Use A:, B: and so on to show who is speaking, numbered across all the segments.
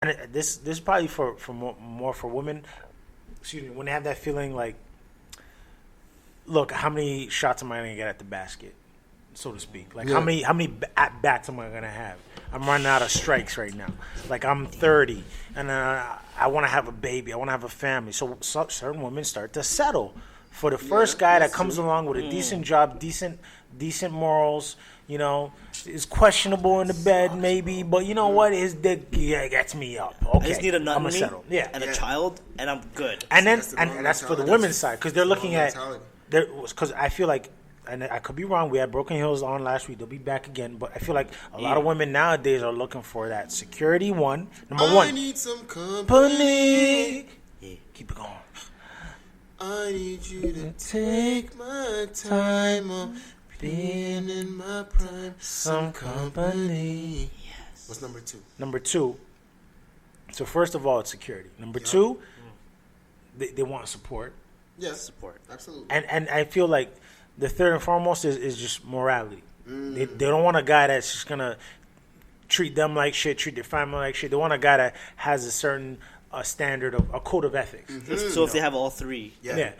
A: And this is probably for more for women. Excuse me, when they have that feeling like, look, how many shots am I gonna get at the basket, so to speak? Like how many at bats am I gonna have? I'm running out of strikes right now. Like I'm 30 and I want to have a baby. I want to have a family. So certain women start to settle for the first guy that comes along with a decent job, decent morals. You know, is questionable in the bed maybe, but you know what? His dick gets me up. Okay,
B: I just need a nut
A: I'm
B: in me
A: settle. Yeah,
B: and a child, and I'm good.
A: And then and that's for the women's side because they're looking at because I feel like. And I could be wrong. We had Broken Hills on last week. They'll be back again. But I feel like a lot of women nowadays are looking for that security one. Number one.
C: I need some company.
A: Yeah, keep it going.
C: I need you to take my time on being in my prime. Some company. Yes. What's number two?
A: Number two. So first of all, it's security. Number two, they want support.
C: Yes.
B: Support.
C: Absolutely.
A: And I feel like the third and foremost is just morality. They don't want a guy that's just gonna treat them like shit, treat their family like shit. They want a guy that has a certain standard of a code of ethics.
B: So if they have all three,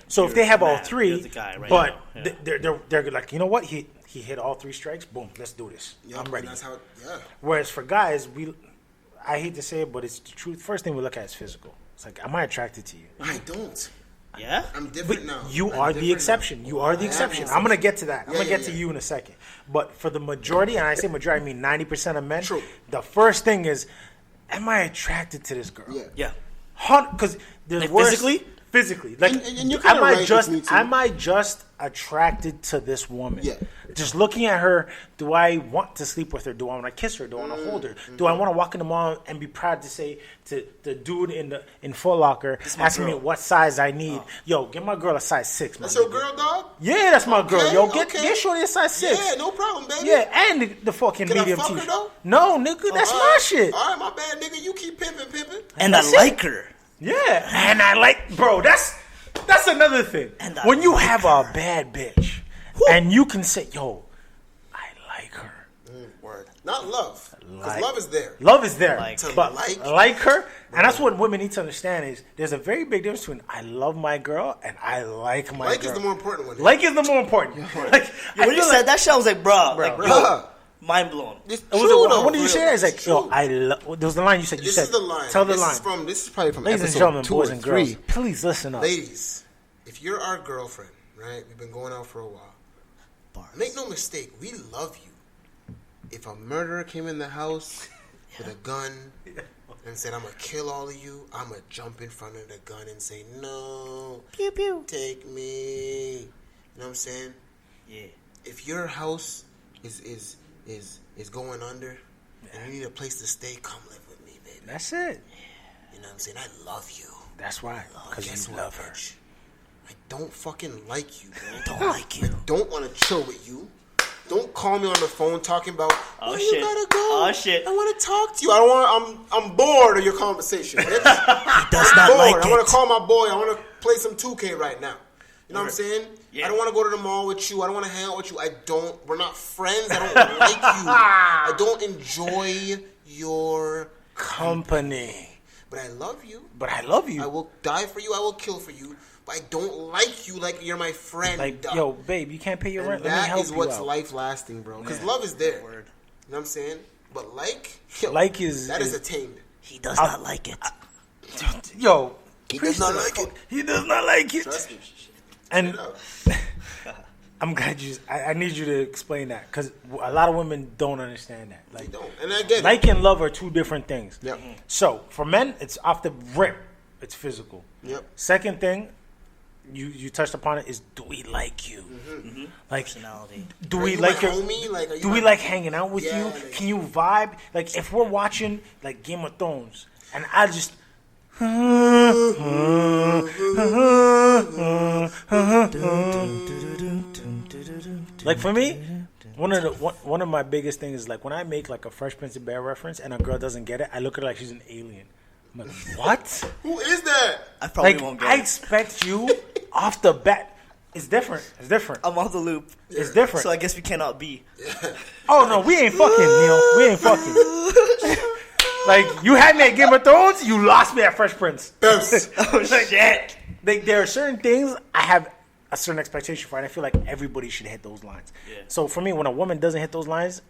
A: So if they have all three,
B: the guy right
A: but
B: now.
A: they're like, you know what? He hit all three strikes. Boom, let's do this. I'm ready.
C: That's how.
A: Whereas for guys, I hate to say it, but it's the truth. First thing we look at is physical. It's like, am I attracted to you?
C: I don't.
B: Yeah?
C: I'm different now.
A: You are the exception. You are the exception. I'm going to get to that. I'm going to get to you in a second. But for the majority, and I say majority, I mean 90% of men, the first thing is, am I attracted to this girl?
B: Yeah.
A: Because there's worse. Physically. Like,
C: and you're
A: am I just attracted to this woman?
C: Yeah.
A: Just looking at her, do I want to sleep with her? Do I want to kiss her? Do I want to hold her? Do I want to walk in the mall and be proud to say to the dude in Foot Locker asking me what size I need? Yo, get my girl a size 6.
C: That's your girl, dog?
A: Yeah, that's my girl. Yo, get shorty a size 6.
C: Yeah, no problem, baby.
A: Yeah, and the fucking
C: Can
A: medium
C: I fuck her,
A: t-shirt.
C: though?
A: No, nigga, that's my shit.
C: All right, my bad, nigga. You keep pimping.
B: And I like her.
A: Yeah, and I like, bro, that's another thing. When you have a bad bitch and you can say, yo, I like her.
C: Word. Not love. Because love is there.
A: Love is there.
C: But
A: like her, and that's what women need to understand is there's a very big difference between I love my girl and I like my girl.
C: Like is the more important one.
A: Like is the more important. Like,
B: when you said that shit, I was like, bro. Mind blown.
C: It's true, though.
A: What did you say? It's like, yo, there was the line you said.
C: This is the line.
A: Tell the line.
C: This is probably from
A: Ladies and
C: episode
A: gentlemen,
C: 2
A: boys
C: or
A: and
C: 3.
A: girls, please listen up.
C: Ladies, if you're our girlfriend, right? We've been going out for a while. Make no mistake, we love you. If a murderer came in the house with a gun and said, I'm going to kill all of you, I'm going to jump in front of the gun and say, no,
B: pew pew,
C: take me. You know what I'm saying?
B: Yeah.
C: If your house is going under and you need a place to stay, come live with me, baby.
A: That's it.
C: You know what I'm saying? I love you.
A: That's right. Because you love her.
C: I don't fucking like you, bro.
B: Don't like you.
C: I don't want to chill with you. Don't call me on the phone talking about,
B: shit.
C: You gotta go.
B: Oh, shit.
C: I want to talk to you. I'm bored of your conversation, bitch.
B: He does not like it.
C: I want to call my boy. I want to play some 2K right now. You know what I'm saying?
B: Yeah.
C: I don't want to go to the mall with you. I don't want to hang out with you. We're not friends. I don't like you. I don't enjoy your
A: company.
C: But I love you.
A: I
C: will die for you. I will kill for you. But I don't like you like you're my friend.
A: Like, yo, babe, you can't pay your rent. Let me help you out.
C: That is what's life lasting, bro. Because love is there. You know what I'm saying? But that is attained.
B: He does not like it.
A: Yo.
C: He does not like it.
A: He does not like it.
C: Trust me.
A: And I'm glad I need you to explain that because a lot of women don't understand that. Like,
C: they don't. And I get
A: like and love are two different things.
C: Yep.
A: So for men, it's off the rip. It's physical.
C: Yep.
A: Second thing, you touched upon it is, do we like you?
B: Mm-hmm.
A: Like,
B: personality.
A: Do we like your
C: homie? Like,
A: do we like hanging out with you?
C: Like,
A: can you vibe? Like if we're watching like Game of Thrones and I just like for me, one of my biggest things is like when I make like a Fresh Prince of Bel-Air reference and a girl doesn't get it, I look at her like she's an alien. I'm like, what?
C: Who is that?
B: I probably
A: Like
B: won't get
A: I
B: it.
A: expect you off the bat. It's different. It's different.
B: I'm off the loop.
A: It's different.
B: So I guess we cannot be.
A: Oh no, we ain't fucking, Neil. We ain't fucking. Like, you had me at Game of Thrones, you lost me at Fresh Prince.
B: Oh shit!
A: There are certain things I have a certain expectation for, and I feel like everybody should hit those lines.
B: Yeah.
A: So for me, when a woman doesn't hit those lines,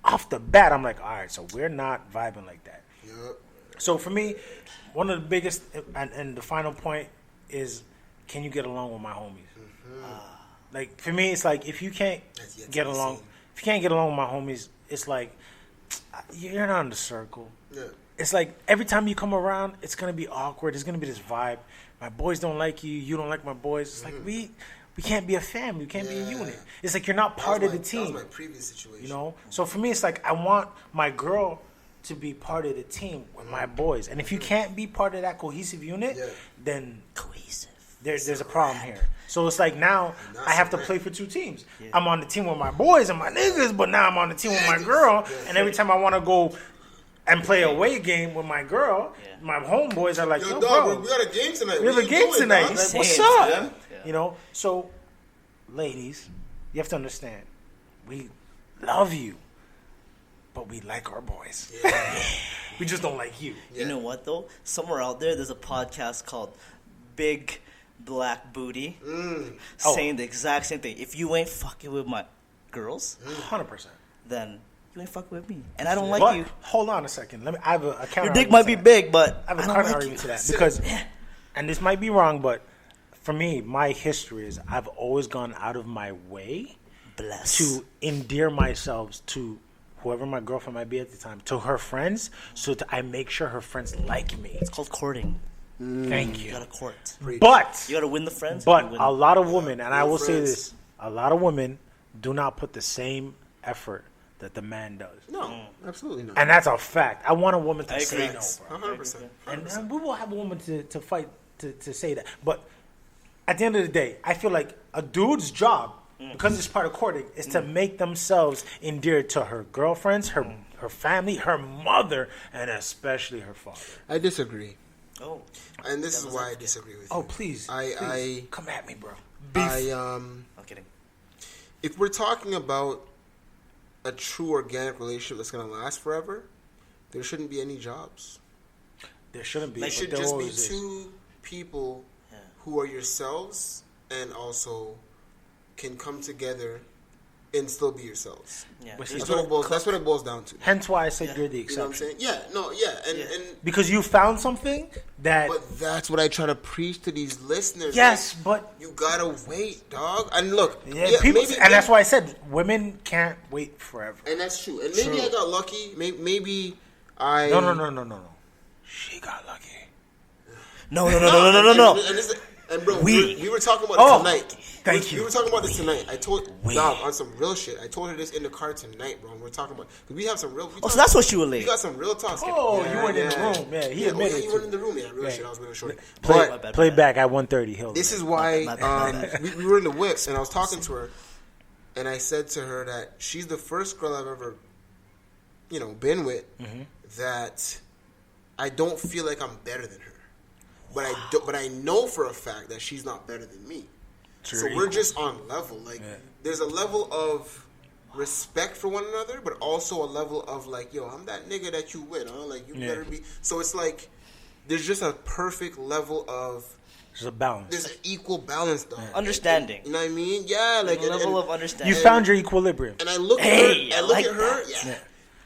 A: off the bat, I'm like, all right, so we're not vibing like that.
C: Yep.
A: So for me, one of the biggest and the final point is, can you get along with my homies? Like, for me, it's like, if you can't get along, if you can't get along with my homies, it's like, you're not in the circle.
C: Yeah.
A: It's like, every time you come around, it's going to be awkward. There's going to be this vibe. My boys don't like you. You don't like my boys. It's like, we can't be a family. We can't be a unit. It's like, you're not part of the team.
C: That was my previous situation.
A: You know? So for me, it's like, I want my girl to be part of the team with my boys. And if you can't be part of that cohesive unit, then
B: Cohesive.
A: there's a problem here. So it's like, now I have to play for two teams. Yeah. I'm on the team with my boys and my niggas, but now I'm on the team with my girl. And every time I want to go and play a away game with my girl, my homeboys are like, yo, bro,
C: we got a game tonight.
A: We have a game tonight. Like, what's up?
B: Yeah.
A: You know? So, ladies, you have to understand, we love you, but we like our boys. Yeah. We just don't like you.
B: You know what, though? Somewhere out there's a podcast called Big Black Booty saying the exact same thing. If you ain't fucking with my girls,
A: 100%,
B: then you ain't fucking with me, and I don't like you.
A: Hold on a second. I have a counter.
B: Your dick might be big, but
A: I have a counter argument to that because, and this might be wrong, but for me, my history is I've always gone out of my way to endear myself to whoever my girlfriend might be at the time, to her friends, so that I make sure her friends like me.
B: It's called courting.
A: Thank you.
B: You gotta court.
A: But
B: you gotta win the friends.
A: But a lot of women, and I will say this, a lot of women do not put the same effort that the man does.
C: No, absolutely not.
A: And that's a fact. I want a woman to say no, bro.
C: 100%.
A: And we will have a woman to fight to say that. But at the end of the day, I feel like a dude's job, because it's part of courting, is to make themselves endeared to her girlfriends, her family, her mother, and especially her father.
C: I disagree.
B: Oh.
C: And this is why I disagree with you.
A: Oh, please.
C: I
A: come at me, bro.
B: I'm kidding.
C: If we're talking about a true organic relationship that's going to last forever, there shouldn't be any jobs.
A: There shouldn't be.
C: There should just be two people who are yourselves and also can come together and still be yourselves.
B: Yeah.
C: That's what it boils down to.
A: Hence why I said you're the
C: You know what I'm
A: exception.
C: saying? And
A: because you found something that...
C: But that's what I try to preach to these listeners.
A: Yes,
C: like,
A: but...
C: You gotta wait, dog. And look...
A: that's why I said women can't wait forever.
C: And that's true. And maybe I got lucky. Maybe I...
A: No. She got lucky.
B: No.
C: And bro, we were talking about it tonight.
A: Thank you.
C: We were talking about this tonight. I told Dom on some real shit. I told her this in the car tonight, bro. And we're talking about because we have some real.
B: So that's what you were late.
C: We got some real talks.
A: You weren't in the room. Yeah, he admitted.
C: He went in the room. Yeah, real shit. I was with a shorty.
A: Play back at 1:30.
C: This is why we were in the whips, and I was talking to her, and I said to her that she's the first girl I've ever, been with that I don't feel like I'm better than her. But I know for a fact that she's not better than me. So we're just on level. Like there's a level of respect for one another, but also a level of like, yo, I'm that nigga that you with, huh? Like you better be. So it's like there's just a perfect level of.
A: There's a balance.
C: There's an equal balance, though.
B: Understanding.
C: You know what I mean? Yeah, like
B: a level of understanding.
A: You found your equilibrium.
C: And I look at her. I look at her. Yeah.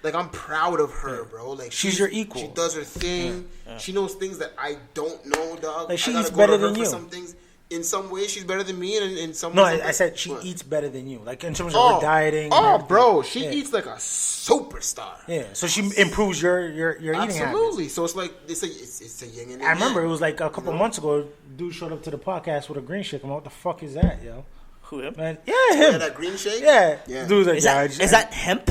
C: Like, I'm proud of her, bro. Like
A: she's your equal.
C: She does her thing. She knows things that I don't know, dog.
A: Like, she eats better than you.
C: Some things. In some ways, she's better than me, and in some ways...
A: No, I said she eats better than you. Like, in terms of her dieting.
C: Oh, bro. She eats like a superstar.
A: Yeah. So she improves your eating habits.
C: Absolutely. So it's like, it's a yin and a yang.
A: I remember it was like a couple months ago, dude showed up to the podcast with a green shake. I'm like, what the fuck is that, yo?
B: Who, him?
A: Man, yeah, him.
C: Yeah, that green shake?
A: Yeah. Dude's like,
B: is that hemp?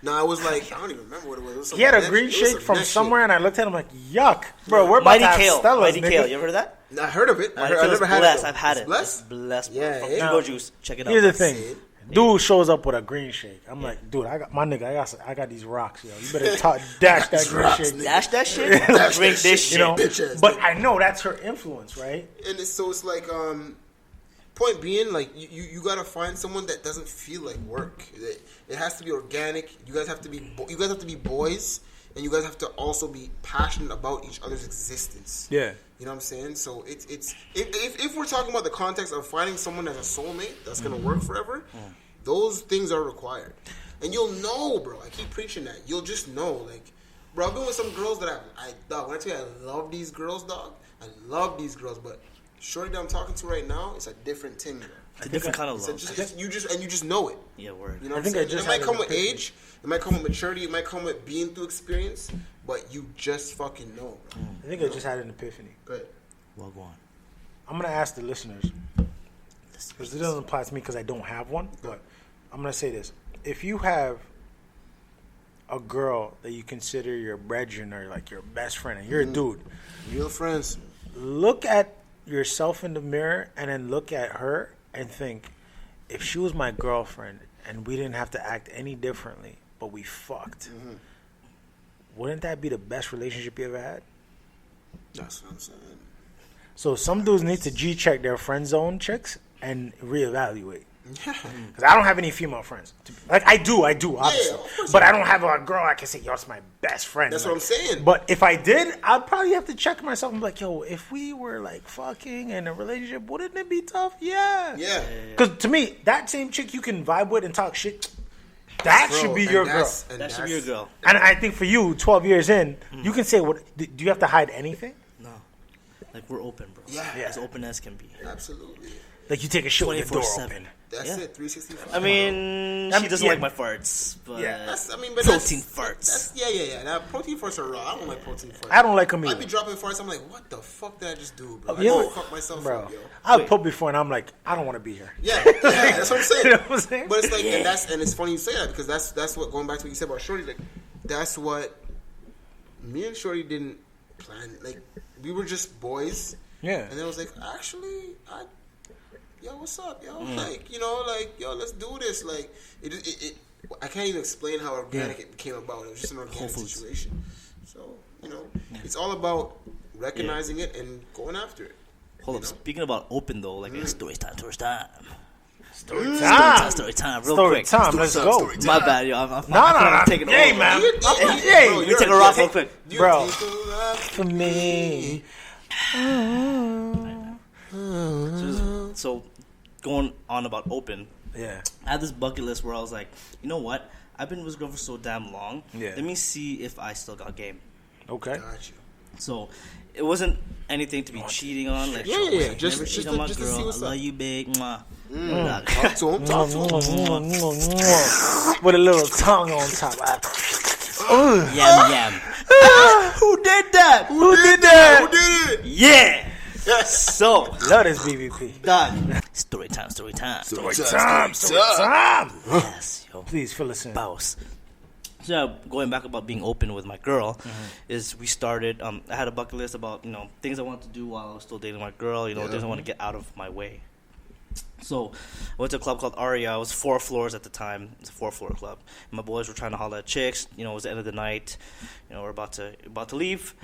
C: No, I was like, I don't even remember what it was.
A: He had a green shake from somewhere, and I looked at him like, yuck. Bro, we're about to have Stellas,
B: Mighty Kale. You ever heard of that?
C: I heard of it. I never had it.
B: I've had it.
C: Blessed?
B: Blessed.
C: Yeah.
B: From Jugo Juice. Check it out.
A: Here's the thing. Dude shows up with a green shake. I'm like, dude, I got these rocks, yo. You better dash that green shake.
B: Dash that shit? Drink this shit.
A: You know? But I know that's her influence, right?
C: And it's like, point being, like, you gotta find someone that doesn't feel like work. It has to be organic. You guys have to be boys, and you guys have to also be passionate about each other's existence.
A: Yeah.
C: You know what I'm saying? So it's if we're talking about the context of finding someone as a soulmate that's gonna work forever, those things are required. And you'll know, bro. I keep preaching that. You'll just know, like, bro. I've been with some girls that dog. When I tell you I love these girls, dog. I love these girls, but shorty that I'm talking to right now, it's a different thing, bro.
B: It's a different kind of love.
C: You just know it.
B: Yeah, word.
C: You know what I'm saying? It might come with age. It might come with maturity. It might come with being through experience. But you just fucking know, bro.
A: I think I just had an epiphany.
C: Good.
B: Well, go on.
A: I'm going to ask the listeners, because it doesn't apply to me because I don't have one, but I'm going to say this. If you have a girl that you consider your brethren or like your best friend, and you're a dude,
C: real friends,
A: look at yourself in the mirror and then look at her and think, if she was my girlfriend and we didn't have to act any differently, but we fucked, wouldn't that be the best relationship you ever had?
C: That's what I'm saying.
A: So some dudes need to G-check their friend zone chicks and reevaluate. Because I don't have any female friends. Like, I do, obviously.
C: Yeah,
A: but I don't have a girl I can say, yo, it's my best friend.
C: That's
A: like,
C: what I'm saying.
A: But if I did, I'd probably have to check myself and be like, yo, if we were, like, fucking in a relationship, wouldn't it be tough? Yeah. Because to me, that same chick you can vibe with and talk shit, that should be your girl.
B: That should be your girl.
A: And I think for you, 12 years in, you can say, what? Do you have to hide anything?
B: No. Like, we're open, bro.
C: Yeah.
B: As open as can be.
C: Absolutely.
A: Like, you take a shit with the door
B: 24/7.
A: open.
C: That's it, 365.
B: I mean, she doesn't like my farts, but
C: but
B: protein farts.
C: Yeah. Now, protein farts are raw. I don't like protein farts.
A: I don't like them either.
C: I be dropping farts. I'm like, what the fuck did I just do, bro? I
A: Yeah.
C: just fuck myself up, yo.
A: I've put before, and I'm like, I don't want to be here.
C: Yeah, that's what I'm saying.
A: You know what I'm saying?
C: But it's like, and it's funny you say that because that's what, going back to what you said about Shorty, like, that's what me and Shorty didn't plan. Like, we were just boys.
A: Yeah.
C: And then I was like, actually, yo, what's up, yo? Like, you know, like, yo, let's do this. Like, it I can't even explain how organic it became about. It was just an organic situation. So, you know, it's all about recognizing it and going after it.
B: Hold up. Speaking about open, though, like, story time.
A: Story
B: Time, real
A: Story
B: quick.
A: time, let's go.
B: My bad, yo. I'm
A: No.
B: taking it
A: Hey,
B: over.
A: man.
B: Hey, let me take a rock real quick.
A: Bro, for me.
B: So, going on about open,
A: Yeah.
B: I had this bucket list where I was like, you know what? I've been with this girl for so damn long.
A: Yeah.
B: Let me see if I still got game.
A: Okay.
C: Got you.
B: So, it wasn't anything to be cheating on. Like,
C: Yeah.
B: Just
C: Just
B: cheat on my
C: to see
B: girl. I
C: what's
B: love
C: up.
B: you, big. Mwah.
C: Talk to him.
A: With a little tongue on top.
B: Yam. Who did that?
A: Who did that?
C: Who did it?
B: Yeah. So,
A: Love this BVP.
B: done. Story time.
A: Time.
B: Yes, yo.
A: Please fill us in.
B: Boss. So, going back about being open with my girl, is we started, I had a bucket list about, you know, things I wanted to do while I was still dating my girl, you know, things I want to get out of my way. So, I went to a club called Aria. It was 4 floors at the time. It's a 4-floor club. And my boys were trying to holler at chicks. You know, it was the end of the night. You know, we're about to leave.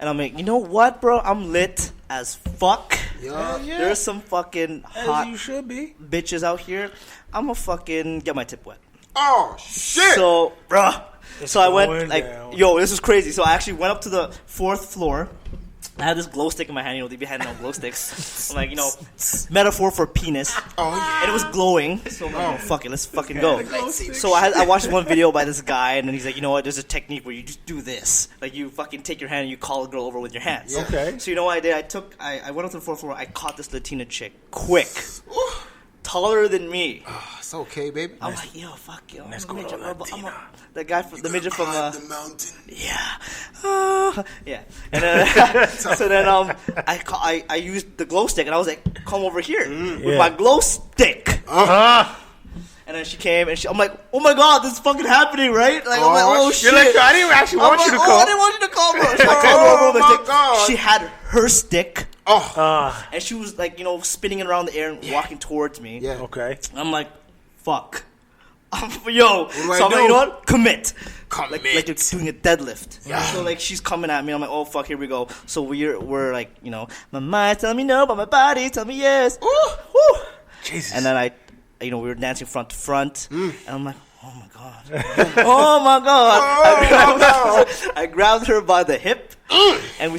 B: And I'm like, you know what, bro? I'm lit as fuck.
C: Yeah.
B: There's some fucking hot
A: As you should be.
B: bitches out here. I'm gonna fucking get my tip wet.
C: Oh, shit.
B: So, bruh. So I went,
A: going
B: like,
A: down.
B: yo, this is crazy. So I actually went up to the 4th floor. I had this glow stick in my hand. You know, they be handing out glow sticks. I'm like, you know, metaphor for penis.
C: Oh, yeah.
B: And it was glowing. So I'm like, oh, fuck it. Let's fucking go. So I watched one video by this guy, and then he's like, you know what? There's a technique where you just do this. Like, you fucking take your hand and you call a girl over with your hands.
C: Yeah.
A: Okay.
B: So you know what I did? I went up to the 4th floor. I caught this Latina chick. Quick. Taller than me.
C: It's okay, baby.
B: I'm like, yo, fuck, yo.
A: Let's
B: I'm a
A: go
B: midget,
A: to
B: bro, but
A: Latina.
B: the guy, from, the midget from,
C: the mountain.
B: yeah. Yeah. And then, so then, I used the glow stick, and I was like, come over here with my glow stick. And then she came, and I'm like, oh my god, this is fucking happening, right? Like, I'm like, oh shit.
A: You're like, I didn't actually want you to call.
B: I didn't want you to call, bro. So I called her over with my stick.
C: God.
B: She had her stick.
C: Oh.
B: And she was like, you know, spinning it around the air and walking towards me.
C: Yeah.
A: Okay.
B: I'm like, fuck. Yo.
C: do I
B: So I'm
C: do?
B: like, you know what? Commit.
C: Commit.
B: Like you're doing a deadlift. Yeah. So like she's coming at me. I'm like, oh fuck, here we go. So we're like, you know, my mind tell me no, but my body tell me yes. Ooh. Woo.
A: Jesus.
B: And then we were dancing front to front. And I'm like, Oh my god! Oh my god! I grabbed her by the hip, and we